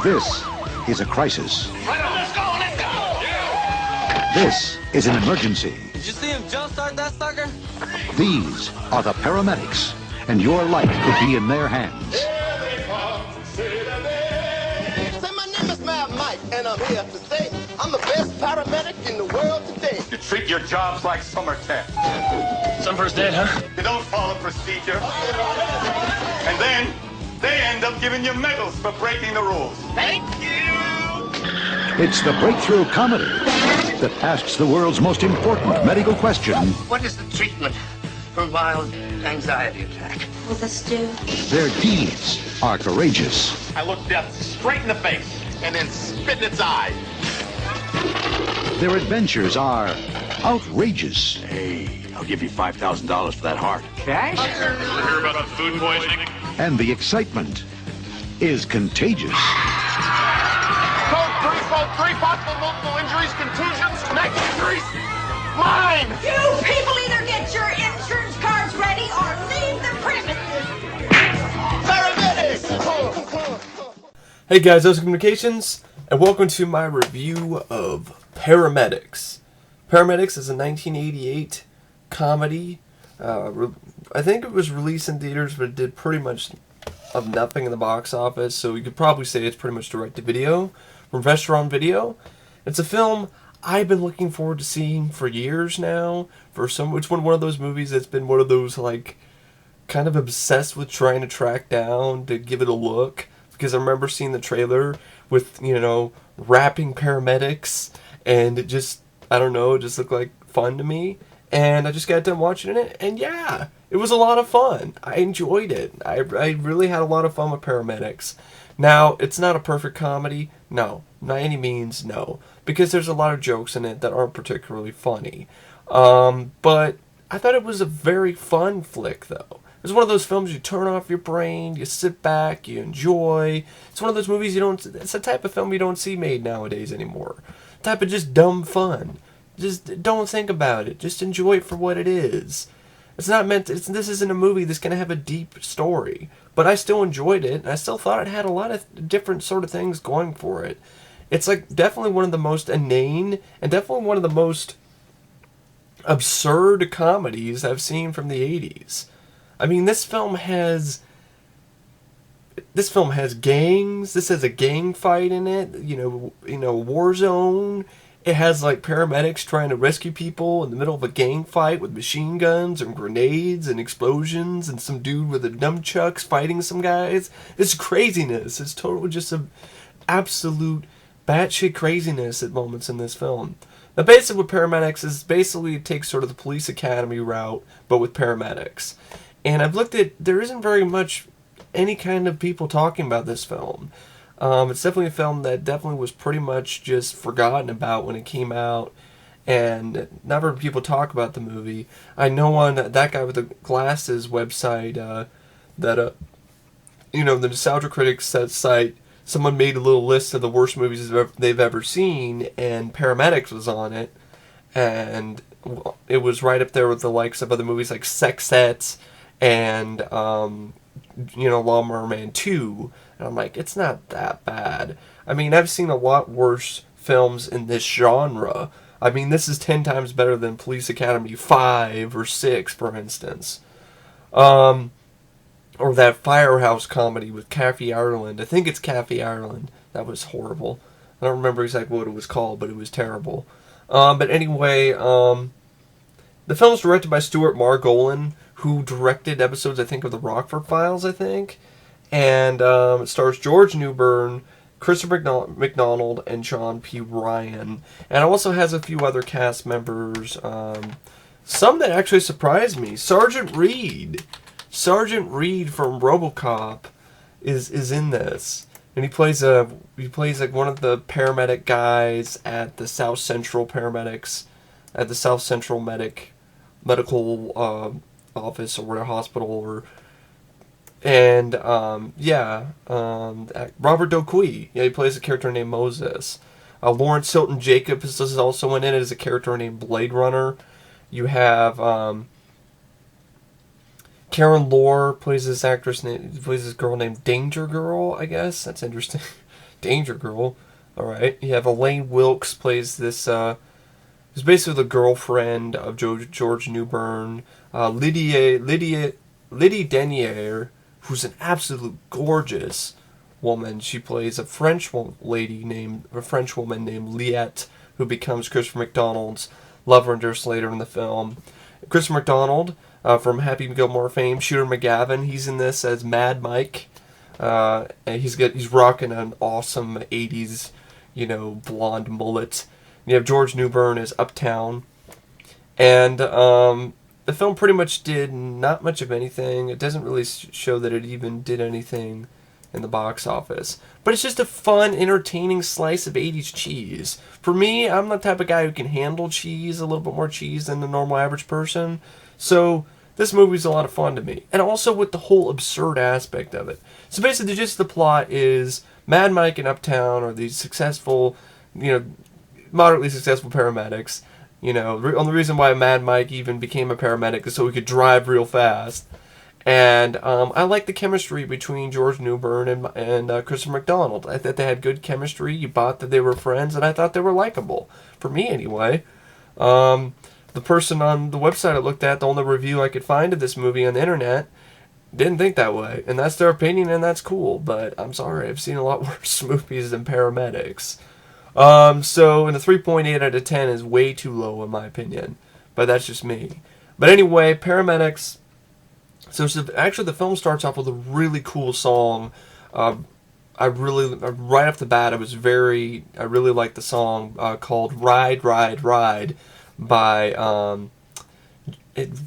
This is a crisis. Let's go! This is an emergency. Did you see him jumpstart that sucker? These are the paramedics, and your life could be in their hands. Say my name is Mike, and I'm here to say I'm the best paramedic in the world today. You treat your jobs like summer camp. Some first aid, huh? You don't follow procedure. And then they end up giving you medals for breaking the rules. Thank you. It's the breakthrough comedy that asks the world's most important medical question. What is the treatment for mild anxiety attack? With a stew. Their deeds are courageous. I look death straight in the face and then spit in its eye. Their adventures are outrageous. Hey, I'll give you $5,000 for that heart. Cash? Ever hear about the food poisoning? And the excitement is contagious. Code 343, possible multiple injuries, contusions, neck injuries. Mine! You people either get your insurance cards ready or leave the premises. Paramedics! Hey guys, O's Communications, and welcome to my review of Paramedics. Paramedics is a 1988 comedy. I think it was released in theaters, but it did pretty much of nothing in the box office, so you could probably say it's pretty much direct-to-video from Vestron Video. It's a film I've been looking forward to seeing for years now. It's one of those movies that's been one of those, like, kind of obsessed with trying to track down to give it a look. Because I remember seeing the trailer with, rapping paramedics, and it just, I don't know, it just looked like fun to me. And I just got done watching it, and yeah, it was a lot of fun. I enjoyed it. I really had a lot of fun with Paramedics. Now, it's not a perfect comedy. No, not any means, no. Because there's a lot of jokes in it that aren't particularly funny. But I thought it was a very fun flick, though. It's one of those films you turn off your brain, you sit back, you enjoy. It's one of those movies it's the type of film you don't see made nowadays anymore. Type of just dumb fun. Just don't think about it. Just enjoy it for what it is. It's not meant to, this isn't a movie that's going to have a deep story. But I still enjoyed it, and I still thought it had a lot of different sort of things going for it. It's like definitely one of the most inane, and definitely one of the most absurd comedies I've seen from the 80s. I mean, this film has gangs. This has a gang fight in it. War zone. It has like paramedics trying to rescue people in the middle of a gang fight with machine guns and grenades and explosions and some dude with a nunchucks fighting some guys. It's craziness. It's totally just a absolute batshit craziness at moments in this film. The basic with Paramedics is basically it takes sort of the police academy route, but with paramedics. And I've looked at, there isn't very much any kind of people talking about this film. It's definitely a film that definitely was pretty much just forgotten about when it came out, and not very people talk about the movie. I know on that guy with the glasses website, the Nostalgia Critics site, someone made a little list of the worst movies they've ever seen, and Paramedics was on it, and it was right up there with the likes of other movies like Sexette and Lawnmower Man 2. And I'm like, it's not that bad. I mean, I've seen a lot worse films in this genre. I mean, this is 10 times better than Police Academy 5 or 6, for instance. Or that Firehouse comedy with Kathy Ireland. I think it's Kathy Ireland. That was horrible. I don't remember exactly what it was called, but it was terrible. But anyway, the film's directed by Stuart Margolin, who directed episodes, I think, of the Rockford Files, I think. And it stars George Newbern, Christopher McDonald, and John P. Ryan. And it also has a few other cast members. Some that actually surprised me. Sergeant Reed from RoboCop is in this. And he plays like one of the paramedic guys at the South Central Paramedics, at the South Central Medical office or a hospital Robert DoQui. Yeah, he plays a character named Moses. Lawrence-Hilton Jacobs is also in it as a character named Blade Runner. You have Karen Lorre plays this girl named Danger Girl, I guess. That's interesting. Danger Girl. Alright. You have Elaine Wilkes plays this, who's basically the girlfriend of George Newbern. Lydie Denier, who's an absolute gorgeous woman. She plays a French woman named Liette, who becomes Christopher McDonald's love interest later in the film. Christopher McDonald, from Happy Gilmore fame, Shooter McGavin, he's in this as Mad Mike. And he's rocking an awesome 80s, blonde mullet. And you have George Newbern as Uptown. And the film pretty much did not much of anything. It doesn't really show that it even did anything in the box office. But it's just a fun, entertaining slice of 80s cheese. For me, I'm the type of guy who can handle cheese, a little bit more cheese than the normal average person. So this movie's a lot of fun to me. And also with the whole absurd aspect of it. So basically, just the plot is Mad Mike and Uptown are these successful, moderately successful paramedics. The only reason why Mad Mike even became a paramedic is so he could drive real fast. And I like the chemistry between George Newbern and Christopher McDonald. I thought they had good chemistry. You bought that they were friends, and I thought they were likable. For me, anyway. The person on the website I looked at, the only review I could find of this movie on the internet, didn't think that way. And that's their opinion, and that's cool. But I'm sorry, I've seen a lot worse movies than Paramedics. So, and a 3.8 out of 10 is way too low, in my opinion. But that's just me. But anyway, Paramedics. So actually, the film starts off with a really cool song. Right off the bat, I really liked the song called "Ride, Ride, Ride" by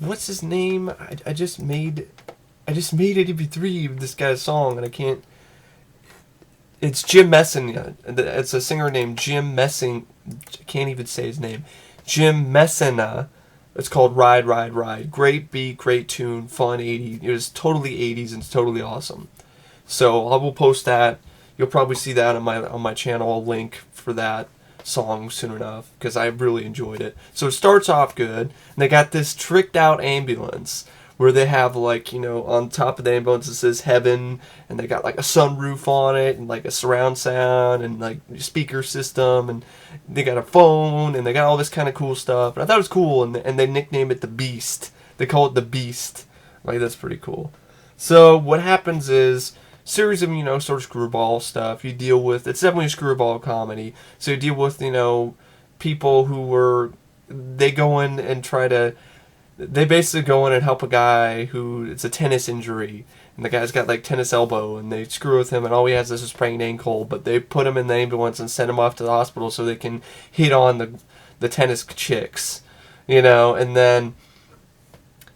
what's his name? I just made MP3 of this guy's song, and I can't. It's Jim Messina. It's a singer named Jim Messing. I can't even say his name. Jim Messina. It's called Ride, Ride, Ride. Great beat, great tune, fun 80s. It was totally 80s and it's totally awesome. So I will post that. You'll probably see that on my channel. I'll link for that song soon enough because I really enjoyed it. So it starts off good. And they got this tricked out ambulance where they have on top of the ambulance it says heaven, and they got like a sunroof on it and like a surround sound and like speaker system, and they got a phone and they got all this kind of cool stuff. And I thought it was cool, and they nickname it the Beast. They call it the Beast. Like, that's pretty cool. So what happens is series of sort of screwball stuff. You deal with, it's definitely a screwball comedy. So you deal with people who they go in and try to. They basically go in and help a guy who, it's a tennis injury, and the guy's got like tennis elbow, and they screw with him, and all he has is a sprained ankle, but they put him in the ambulance and send him off to the hospital so they can hit on the tennis chicks, and then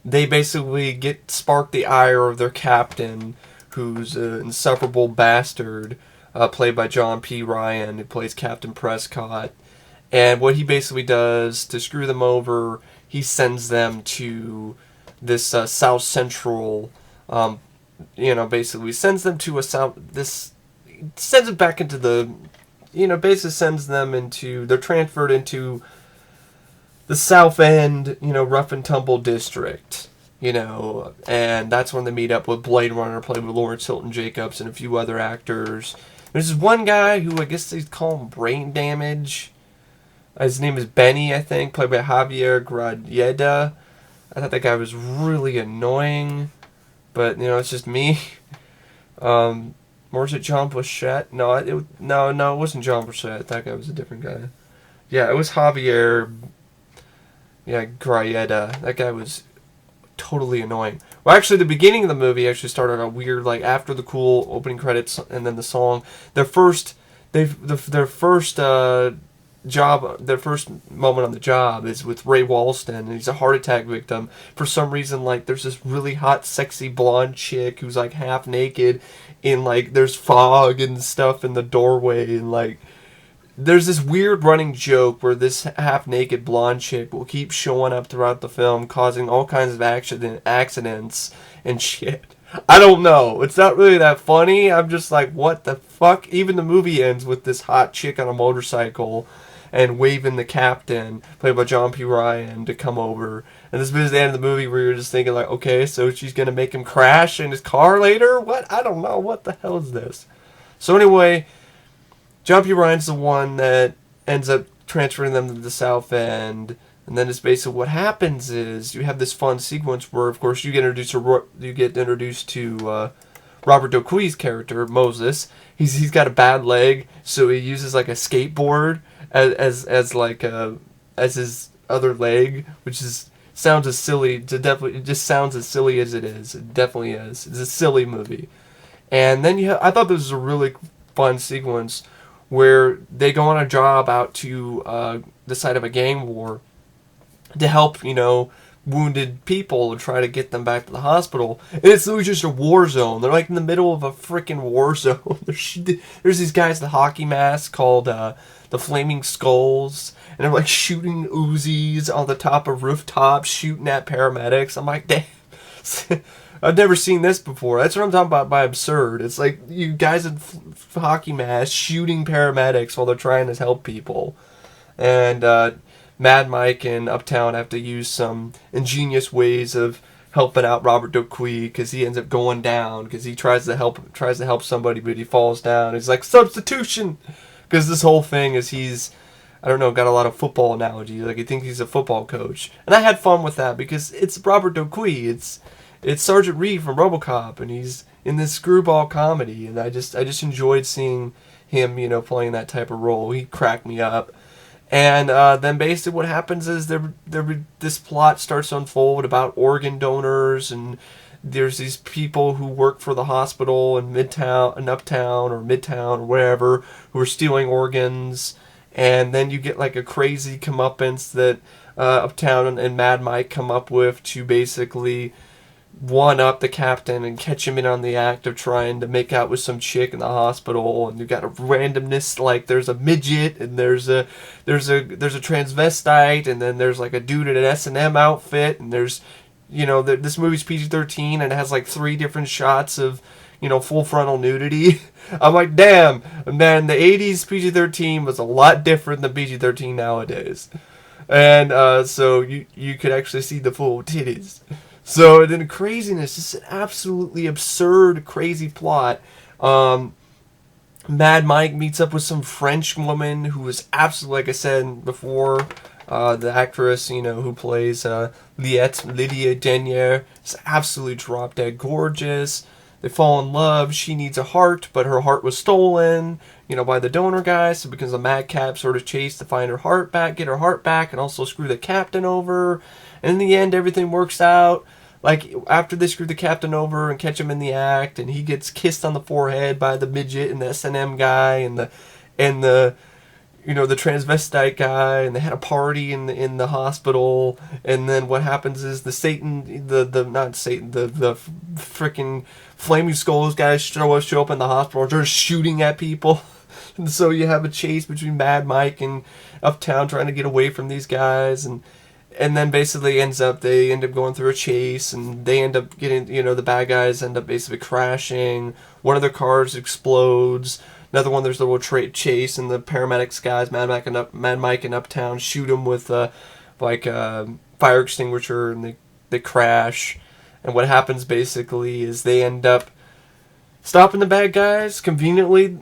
they basically spark the ire of their captain, who's an insufferable bastard, played by John P. Ryan, who plays Captain Prescott, and what he basically does to screw them over, he sends them to this South Central, basically sends them to sends them back into the, basically sends them into, they're transferred into the South End, rough and tumble district, and that's when they meet up with Blade Runner, played with Lawrence-Hilton Jacobs and a few other actors. There's this one guy who I guess they call him Brain Damage. His name is Benny, I think, played by Javier Grajeda. I thought that guy was really annoying, but it's just me. Or was it John Pleshette? No, it wasn't John Pleshette. That guy was a different guy. Yeah, it was Javier. Yeah, Grajeda. That guy was totally annoying. Well, actually, the beginning of the movie actually started out weird. Like after the cool opening credits and then the song, their first moment on the job is with Ray Walston, and he's a heart attack victim. For some reason, like, there's this really hot, sexy blonde chick who's like half naked, and like there's fog and stuff in the doorway, and like there's this weird running joke where this half naked blonde chick will keep showing up throughout the film, causing all kinds of accidents and shit. I don't know. It's not really that funny. I'm just like, what the fuck? Even the movie ends with this hot chick on a motorcycle and waving the captain, played by John P. Ryan, to come over. And this is the end of the movie where you're just thinking, like, okay, so she's going to make him crash in his car later? What? I don't know. What the hell is this? So anyway, John P. Ryan's the one that ends up transferring them to the South End. And then it's basically what happens is you have this fun sequence where, of course, you get introduced to Robert DoQui's character, Moses. He's got a bad leg, so he uses like a skateboard as his other leg, which sounds as silly. It just sounds as silly as it is. It definitely is. It's a silly movie. And then I thought this was a really fun sequence where they go on a job out to the site of a gang war to help, wounded people and try to get them back to the hospital. And it's literally just a war zone. They're like in the middle of a freaking war zone. There's these guys with hockey masks called the Flaming Skulls, and they're like shooting Uzis on the top of rooftops, shooting at paramedics. I'm like, damn. I've never seen this before. That's what I'm talking about by absurd. It's like you guys in hockey masks shooting paramedics while they're trying to help people. And Mad Mike and Uptown have to use some ingenious ways of helping out Robert DoQui because he ends up going down because he tries to help somebody, but he falls down. He's like, substitution! Because this whole thing is he's, I don't know, got a lot of football analogies. Like, he thinks he's a football coach. And I had fun with that because it's Robert DoQui. It's Sergeant Reed from RoboCop, and he's in this screwball comedy, and I just enjoyed seeing him, playing that type of role. He cracked me up. And then basically what happens is this plot starts to unfold about organ donors, and there's these people who work for the hospital in Uptown or Midtown or wherever who are stealing organs, and then you get like a crazy comeuppance that Uptown and Mad Mike come up with to basically one-up the captain and catch him in on the act of trying to make out with some chick in the hospital. And you got a randomness, like there's a midget and there's a transvestite, and then there's like a dude in an S&M outfit, and there's this movie's PG-13 and it has like 3 different shots of full frontal nudity. I'm like, damn, man, the 80s PG-13 was a lot different than PG-13 nowadays. And so you could actually see the full titties. So then craziness, just an absolutely absurd, crazy plot. Mad Mike meets up with some French woman who is absolutely, like I said before, the actress, who plays Lydie Denier, is absolutely drop dead gorgeous. They fall in love. She needs a heart, but her heart was stolen, by the donor guy. So it becomes a madcap sort of chase to find her heart back, get her heart back, and also screw the captain over. And in the end, everything works out. Like, after they screw the captain over and catch him in the act, and he gets kissed on the forehead by the midget and the S&M guy and the transvestite guy, and they had a party in the hospital, and then what happens is the freaking Flaming Skulls guys show up in the hospital and start shooting at people. And so you have a chase between Mad Mike and Uptown trying to get away from these guys, and then basically they end up going through a chase, and they end up getting, the bad guys end up basically crashing. One of their cars explodes. Another one, there's a little chase, and the paramedics guys, Mad Mike and Uptown, shoot them with a fire extinguisher, and they crash. And what happens basically is they end up stopping the bad guys conveniently.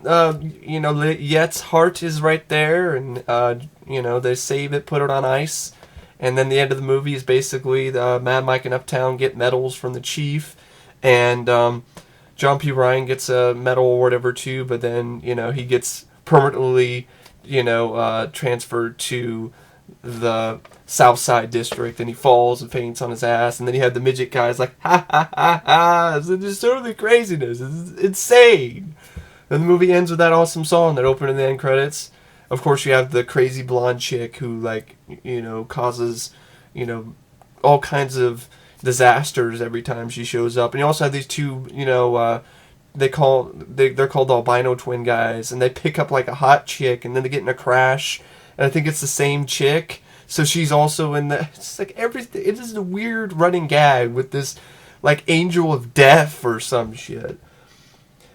Yet's heart is right there, and they save it, put it on ice. And then the end of the movie is basically Mad Mike and Uptown get medals from the chief, and John P. Ryan gets a medal or whatever too, but then, he gets permanently, transferred to the South Side District, and he falls and faints on his ass, and then you have the midget guys like, ha ha ha ha, it's just totally craziness, it's insane. And the movie ends with that awesome song that opened in the end credits. Of course, you have the crazy blonde chick who, causes, all kinds of disasters every time she shows up. And you also have these two, they're called the albino twin guys, and they pick up like a hot chick, and then they get in a crash, and I think it's the same chick. So she's also in the. It's like everything. It is a weird running gag with this, like, angel of death or some shit.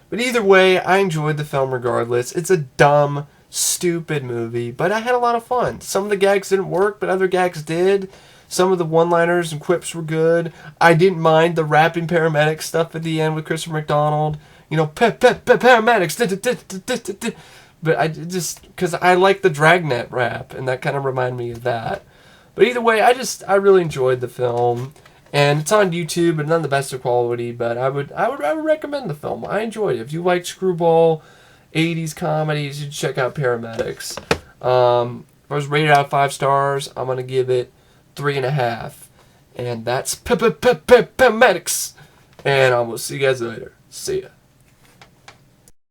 But either way, I enjoyed the film regardless. It's a dumb, stupid movie, but I had a lot of fun. Some of the gags didn't work, but other gags did. Some of the one-liners and quips were good. I didn't mind the rapping paramedic stuff at the end with Christopher McDonald. Paramedics. but I just, because I like the Dragnet rap, and that kind of reminded me of that. But either way, I really enjoyed the film, and it's on YouTube, and none the best of quality. But I would recommend the film. I enjoyed it. If you like screwball, 80s comedies, you should check out Paramedics. If I was rated out of 5 stars, I'm gonna give it 3.5, and that's Paramedics. And I will see you guys later. See ya.